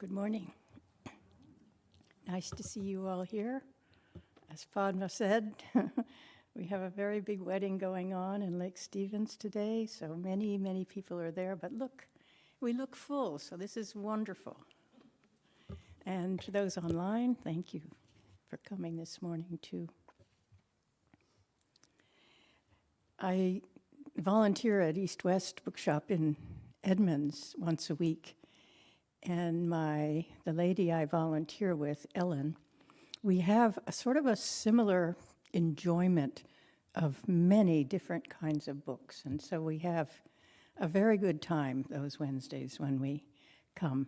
Good morning. Nice to see you all here. As Padma said, we have a very big wedding going on in Lake Stevens today, so many people are there. But look, we look full, so this is wonderful. And to those online, thank you for coming this morning too. I volunteer at East West Bookshop in Edmonds once a week. And the lady I volunteer with, Ellen, we have a sort of a similar enjoyment of many different kinds of books. And so we have a very good time those Wednesdays when we come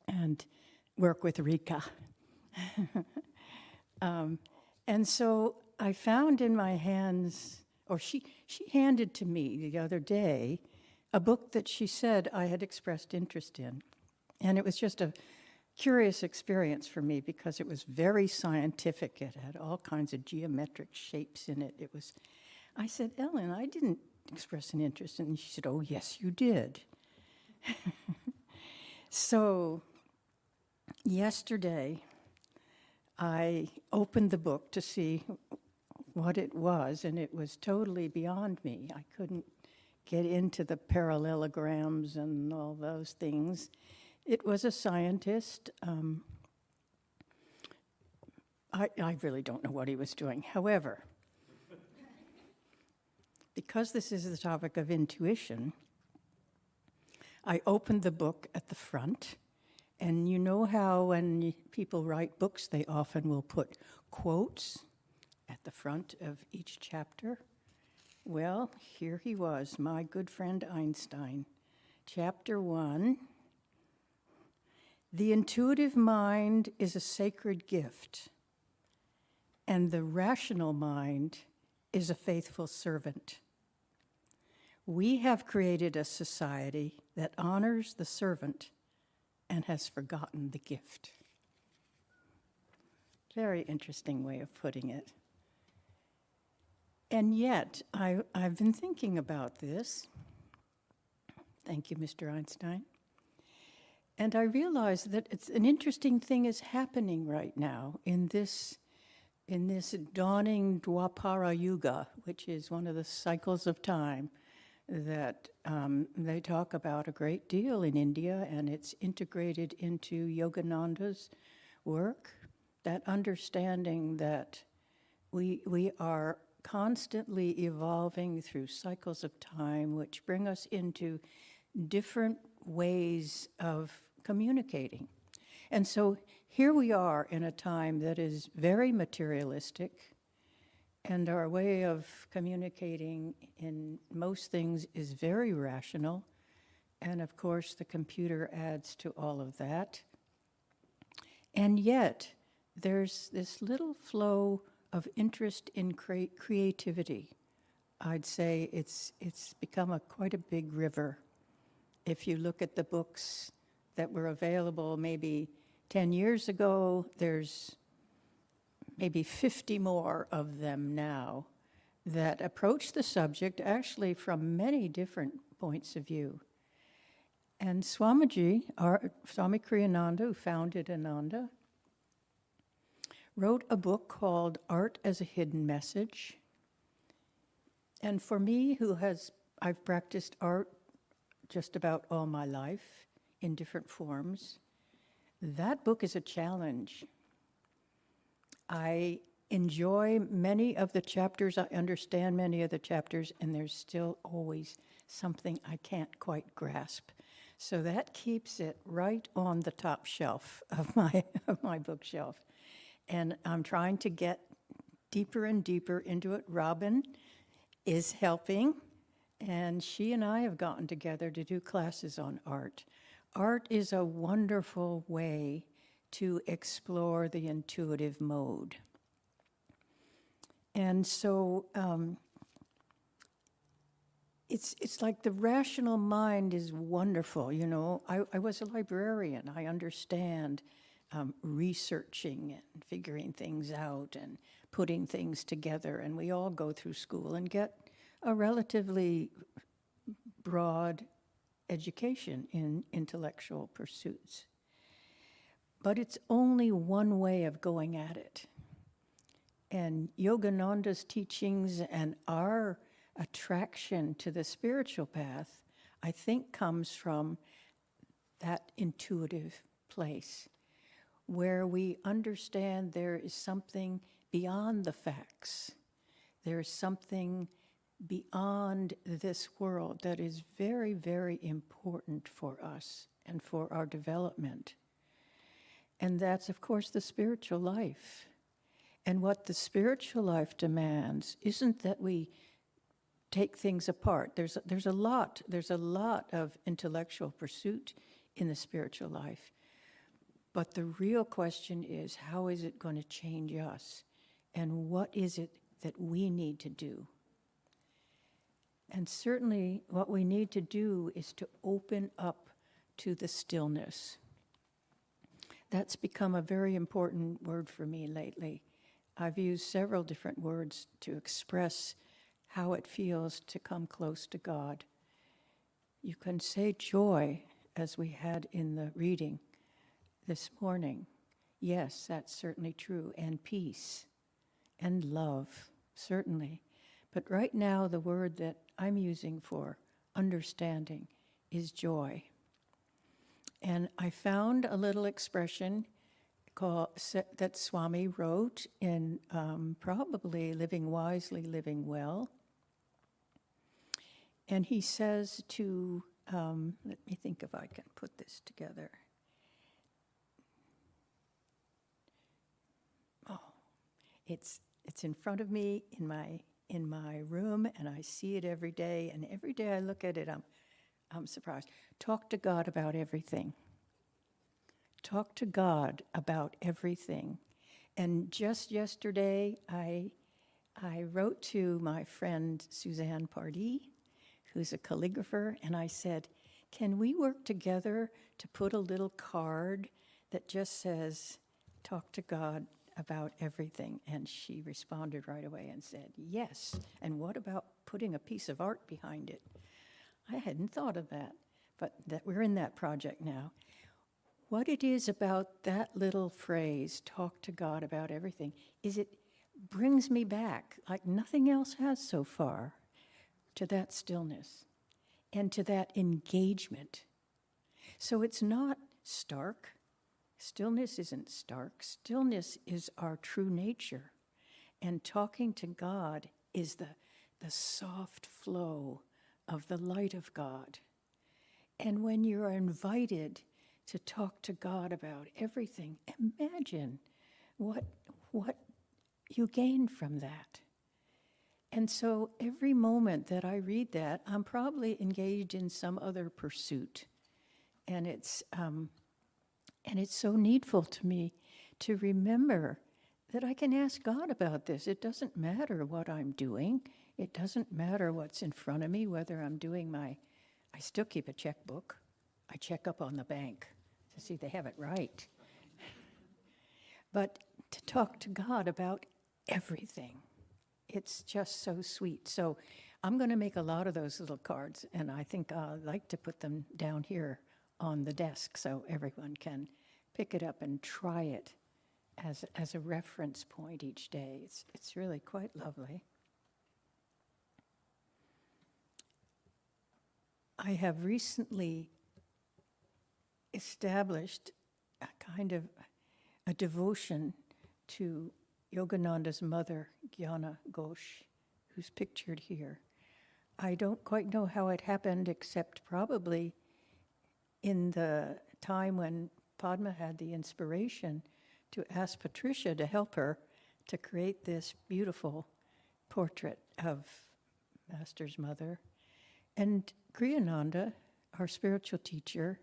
and work with Rika. And so I found in my hands, or she handed to me the other day, a book that she said I had expressed interest in. And it was just a curious experience for me because it was very scientific. It had all kinds of geometric shapes in it. I said, Ellen, I didn't express an interest in it. And she said, oh, yes, you did. So yesterday, I opened the book to see what it was, and it was totally beyond me. I couldn't get into the parallelograms and all those things. It was a scientist. I really don't know what he was doing. However, because this is the topic of intuition, I opened the book at the front, and you know how when people write books, they often will put quotes at the front of each chapter? Well, here he was, my good friend Einstein. Chapter 1. The intuitive mind is a sacred gift, and the rational mind is a faithful servant. We have created a society that honors the servant and has forgotten the gift. Very interesting way of putting it. And yet, I've been thinking about this. Thank you, Mr. Einstein. And I realize that it's an interesting thing is happening right now in this dawning Dwapara Yuga, which is one of the cycles of time that they talk about a great deal in India, and it's integrated into Yogananda's work, that understanding that we are constantly evolving through cycles of time which bring us into different ways of communicating. And so here we are in a time that is very materialistic, and our way of communicating in most things is very rational. And of course, the computer adds to all of that. And yet, there's this little flow of interest in creativity. I'd say it's become quite a big river. If you look at the books that were available maybe 10 years ago, there's maybe 50 more of them now that approach the subject actually from many different points of view. And Swami Kriyananda, who founded Ananda, wrote a book called Art as a Hidden Message. And for me, I've practiced art just about all my life in different forms, that book is a challenge. I enjoy many of the chapters, I understand many of the chapters, and there's still always something I can't quite grasp. So that keeps it right on the top shelf of my bookshelf. And I'm trying to get deeper and deeper into it. Robin is helping, and she and I have gotten together to do classes on art. Art is a wonderful way to explore the intuitive mode. And so it's like the rational mind is wonderful. You know, I was a librarian. I understand researching and figuring things out and putting things together. And we all go through school and get a relatively broad education in intellectual pursuits. But it's only one way of going at it. And Yogananda's teachings and our attraction to the spiritual path, I think, comes from that intuitive place where we understand there is something beyond the facts. There is something beyond this world that is very, very important for us and for our development. And that's, of course, the spiritual life. And what the spiritual life demands isn't that we take things apart. There's a lot of intellectual pursuit in the spiritual life. But the real question is, how is it going to change us? And what is it that we need to do? And certainly what we need to do is to open up to the stillness. That's become a very important word for me lately. I've used several different words to express how it feels to come close to God. You can say joy, as we had in the reading this morning. Yes, that's certainly true. And peace and love, certainly. But right now, the word that I'm using for understanding is joy. And I found a little expression that Swami wrote in probably Living Wisely, Living Well. And he says to, let me think if I can put this together. Oh, it's in front of me in my room, and I see it every day. And every day I look at it, I'm surprised. Talk to God about everything. Talk to God about everything. And just yesterday, I wrote to my friend Suzanne Pardee, who's a calligrapher, and I said, can we work together to put a little card that just says, talk to God about everything? And she responded right away and said, yes. And what about putting a piece of art behind it? I hadn't thought of that, but that we're in that project now. What it is about that little phrase, talk to God about everything, is it brings me back, like nothing else has so far, to that stillness and to that engagement. So it's not stark. Stillness isn't stark. Stillness is our true nature. And talking to God is the soft flow of the light of God. And when you are invited to talk to God about everything, imagine what you gain from that. And so every moment that I read that, I'm probably engaged in some other pursuit. And it's so needful to me to remember that I can ask God about this. It doesn't matter what I'm doing. It doesn't matter what's in front of me, whether I'm doing I still keep a checkbook. I check up on the bank to see they have it right. But to talk to God about everything, it's just so sweet. So I'm going to make a lot of those little cards, and I think I'd like to put them down here on the desk so everyone can pick it up and try it as a reference point each day. It's really quite lovely. I have recently established a kind of a devotion to Yogananda's mother, Gyana Ghosh, who's pictured here. I don't quite know how it happened, except probably in the time when Padma had the inspiration to ask Patricia to help her to create this beautiful portrait of Master's mother. And Kriyananda, our spiritual teacher,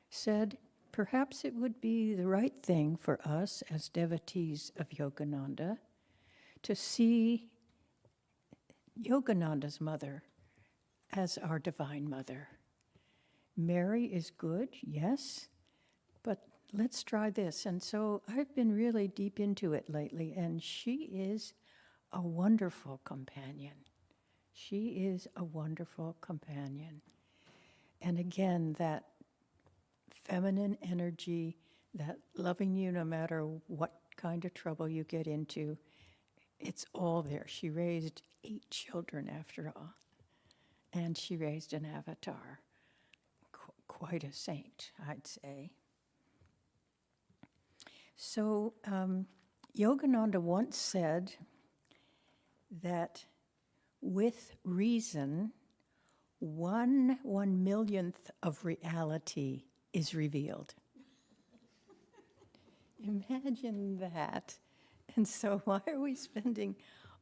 said, perhaps it would be the right thing for us as devotees of Yogananda to see Yogananda's mother as our divine mother. Mary is good, yes, but let's try this. And so I've been really deep into it lately, and she is a wonderful companion. She is a wonderful companion. And again, that feminine energy that loving you no matter what kind of trouble you get into, it's all there. She raised 8 children after all, and she raised an avatar. Quite a saint, I'd say. So Yogananda once said that with reason, 1/1,000,000th of reality is revealed. Imagine that. And so why are we spending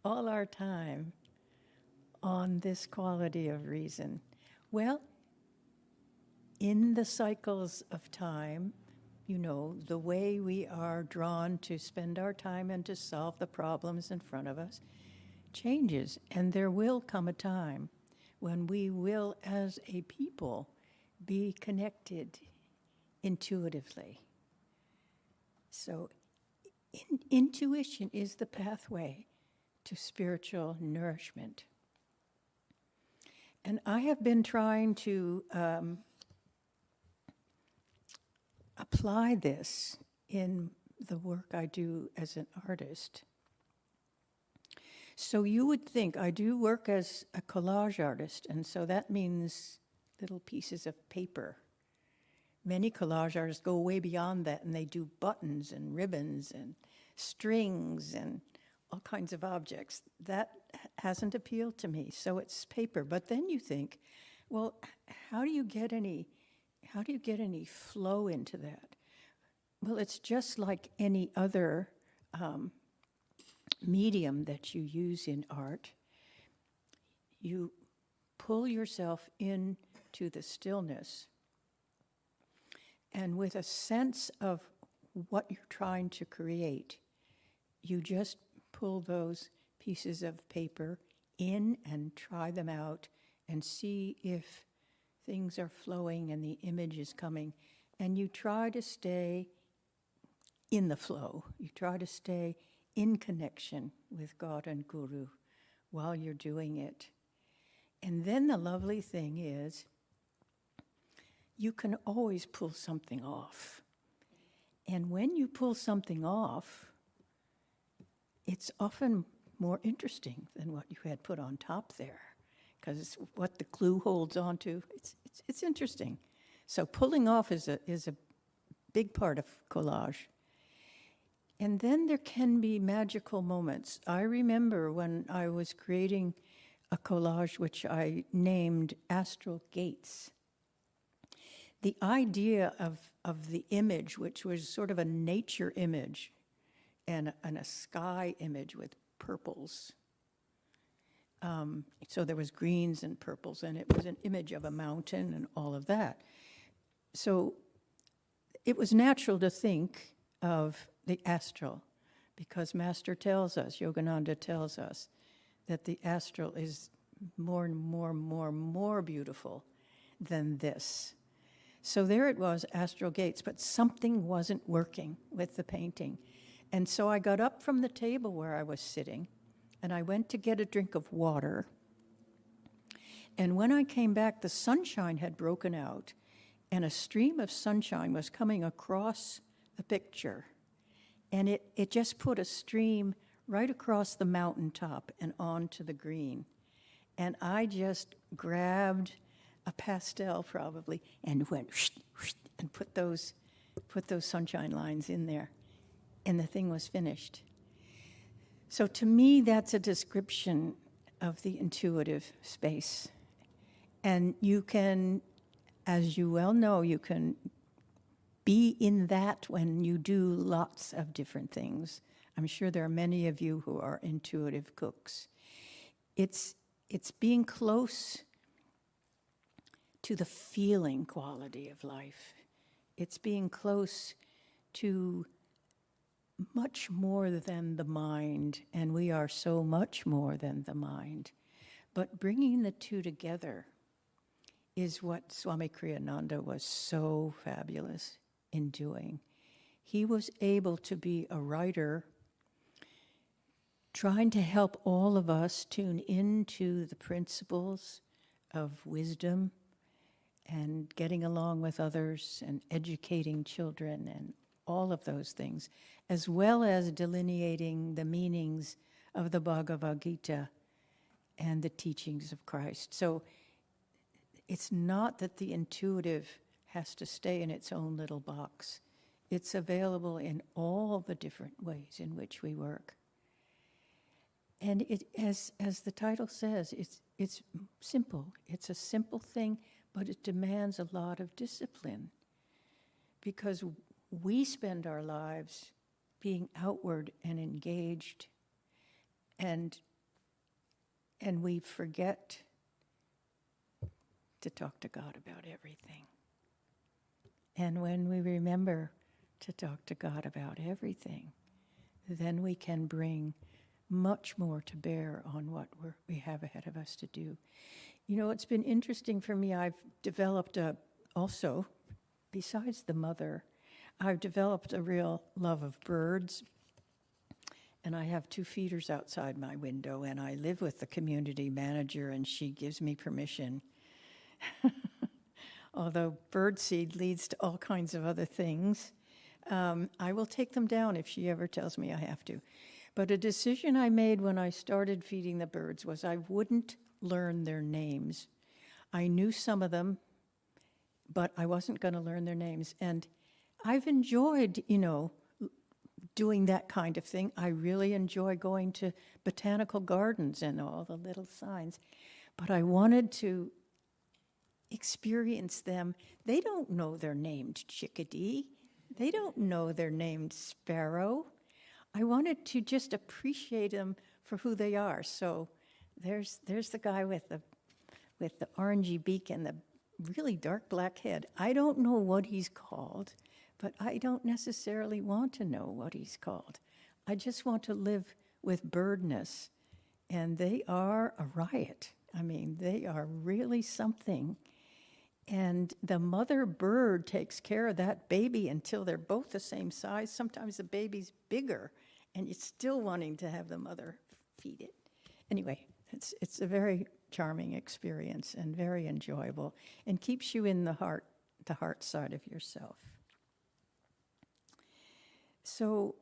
all our time on this quality of reason? Well, in the cycles of time, you know, the way we are drawn to spend our time and to solve the problems in front of us changes. And there will come a time when we will, as a people, be connected intuitively. So intuition is the pathway to spiritual nourishment. And I have been trying to apply this in the work I do as an artist. So you would think I do work as a collage artist, and so that means little pieces of paper. Many collage artists go way beyond that, and they do buttons and ribbons and strings and all kinds of objects. That hasn't appealed to me, so it's paper. But then you think, well, how do you get any flow into that? Well, it's just like any other medium that you use in art. You pull yourself into the stillness, and with a sense of what you're trying to create, you just pull those pieces of paper in and try them out and see if things are flowing and the image is coming. And you try to stay in the flow. You try to stay in connection with God and Guru while you're doing it. And then the lovely thing is, you can always pull something off. And when you pull something off, it's often more interesting than what you had put on top there, because what the glue holds onto, it's interesting. So pulling off is a big part of collage. And then there can be magical moments. I remember when I was creating a collage which I named Astral Gates. The idea of the image, which was sort of a nature image and a sky image with purples. So there was greens and purples, and it was an image of a mountain and all of that. So it was natural to think of the astral, because Master tells us, Yogananda tells us, that the astral is more and more beautiful than this. So there it was, Astral Gates, but something wasn't working with the painting. And so I got up from the table where I was sitting, and I went to get a drink of water. And when I came back, the sunshine had broken out, and a stream of sunshine was coming across the picture. And it just put a stream right across the mountaintop and onto the green. And I just grabbed a pastel probably and went and put those sunshine lines in there. And the thing was finished. So to me, that's a description of the intuitive space. And you can, as you well know, you can be in that when you do lots of different things. I'm sure there are many of you who are intuitive cooks. It's being close to the feeling quality of life. It's being close to much more than the mind, and we are so much more than the mind. But bringing the two together is what Swami Kriyananda was so fabulous in doing. He was able to be a writer trying to help all of us tune into the principles of wisdom and getting along with others and educating children and all of those things, as well as delineating the meanings of the Bhagavad Gita and the teachings of Christ. So it's not that the intuitive has to stay in its own little box. It's available in all the different ways in which we work. And it, as the title says, it's simple. It's a simple thing, but it demands a lot of discipline, because we spend our lives being outward and engaged, and we forget to talk to God about everything. And when we remember to talk to God about everything, then we can bring much more to bear on what we have ahead of us to do. You know, it's been interesting for me. I've developed also, besides the mother, I've developed a real love of birds. And I have 2 feeders outside my window, and I live with the community manager, and she gives me permission. Although birdseed leads to all kinds of other things, I will take them down if she ever tells me I have to. But a decision I made when I started feeding the birds was I wouldn't learn their names. I knew some of them, but I wasn't going to learn their names. And I've enjoyed, doing that kind of thing. I really enjoy going to botanical gardens and all the little signs. But I wanted to experience them. They don't know they're named chickadee. They don't know they're named sparrow. I wanted to just appreciate them for who they are. So there's the guy with the orangey beak and the really dark black head. I don't know what he's called, but I don't necessarily want to know what he's called. I just want to live with birdness, and they are a riot. I mean, they are really something. And the mother bird takes care of that baby until they're both the same size. Sometimes the baby's bigger, and you're still wanting to have the mother feed it. Anyway, it's a very charming experience and very enjoyable, and keeps you in the heart side of yourself. So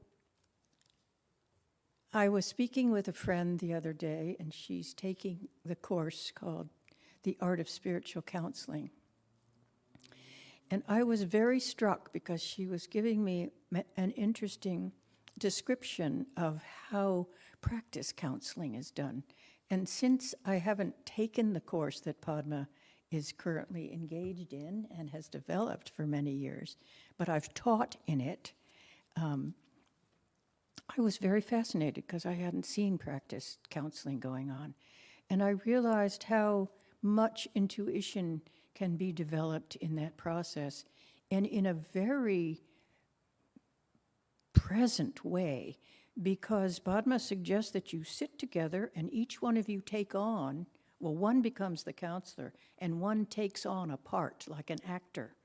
I was speaking with a friend the other day, and she's taking the course called The Art of Spiritual Counseling. And I was very struck because she was giving me an interesting description of how practice counseling is done. And since I haven't taken the course that Padma is currently engaged in and has developed for many years, but I've taught in it, I was very fascinated because I hadn't seen practice counseling going on. And I realized how much intuition can be developed in that process, and in a very present way, because Padma suggests that you sit together and each one of you take on, one becomes the counselor and one takes on a part like an actor.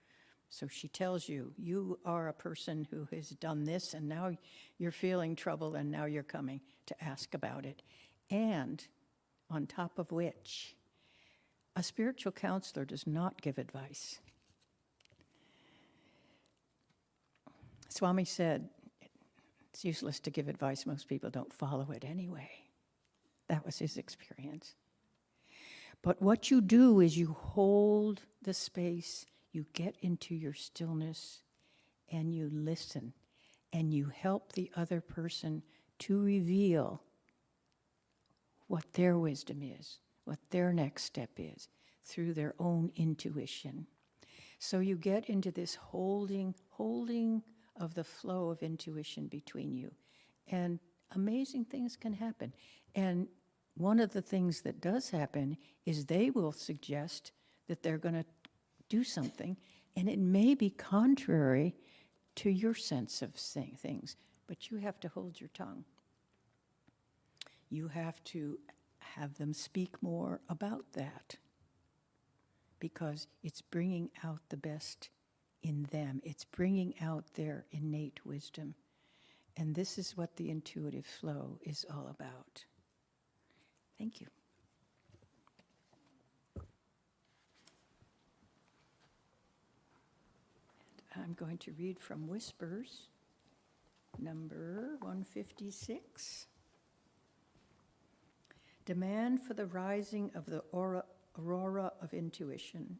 So she tells you, you are a person who has done this, and now you're feeling trouble, and now you're coming to ask about it. And on top of which, a spiritual counselor does not give advice. Swami said, it's useless to give advice. Most people don't follow it anyway. That was his experience. But what you do is you hold the space, you get into your stillness, and you listen, and you help the other person to reveal what their wisdom is, what their next step is, through their own intuition. So you get into this holding of the flow of intuition between you, and amazing things can happen. And one of the things that does happen is they will suggest that they're going to do something, and it may be contrary to your sense of saying things, but you have to hold your tongue. You have to have them speak more about that, because it's bringing out the best in them. It's bringing out their innate wisdom. And this is what the intuitive flow is all about. Thank you. I'm going to read from Whispers, number 156. Demand for the rising of the aurora of intuition.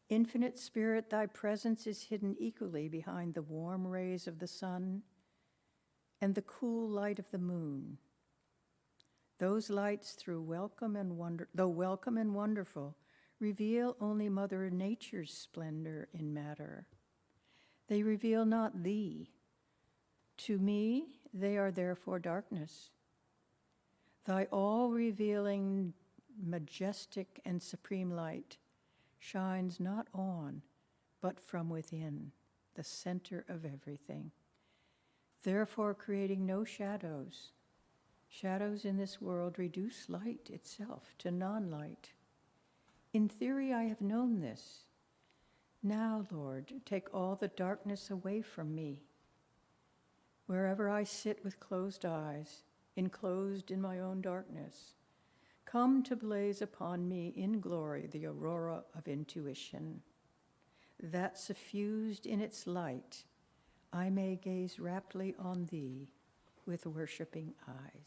Infinite Spirit, thy presence is hidden equally behind the warm rays of the sun and the cool light of the moon. Those lights, though welcome and wonderful, reveal only Mother Nature's splendor in matter. They reveal not thee. To me, they are therefore darkness. Thy all-revealing, majestic, and supreme light shines not on, but from within, the center of everything, therefore creating no shadows. Shadows in this world reduce light itself to non-light. In theory, I have known this. Now, Lord, take all the darkness away from me. Wherever I sit with closed eyes, enclosed in my own darkness, come to blaze upon me in glory the aurora of intuition, that suffused in its light, I may gaze raptly on thee with worshiping eyes.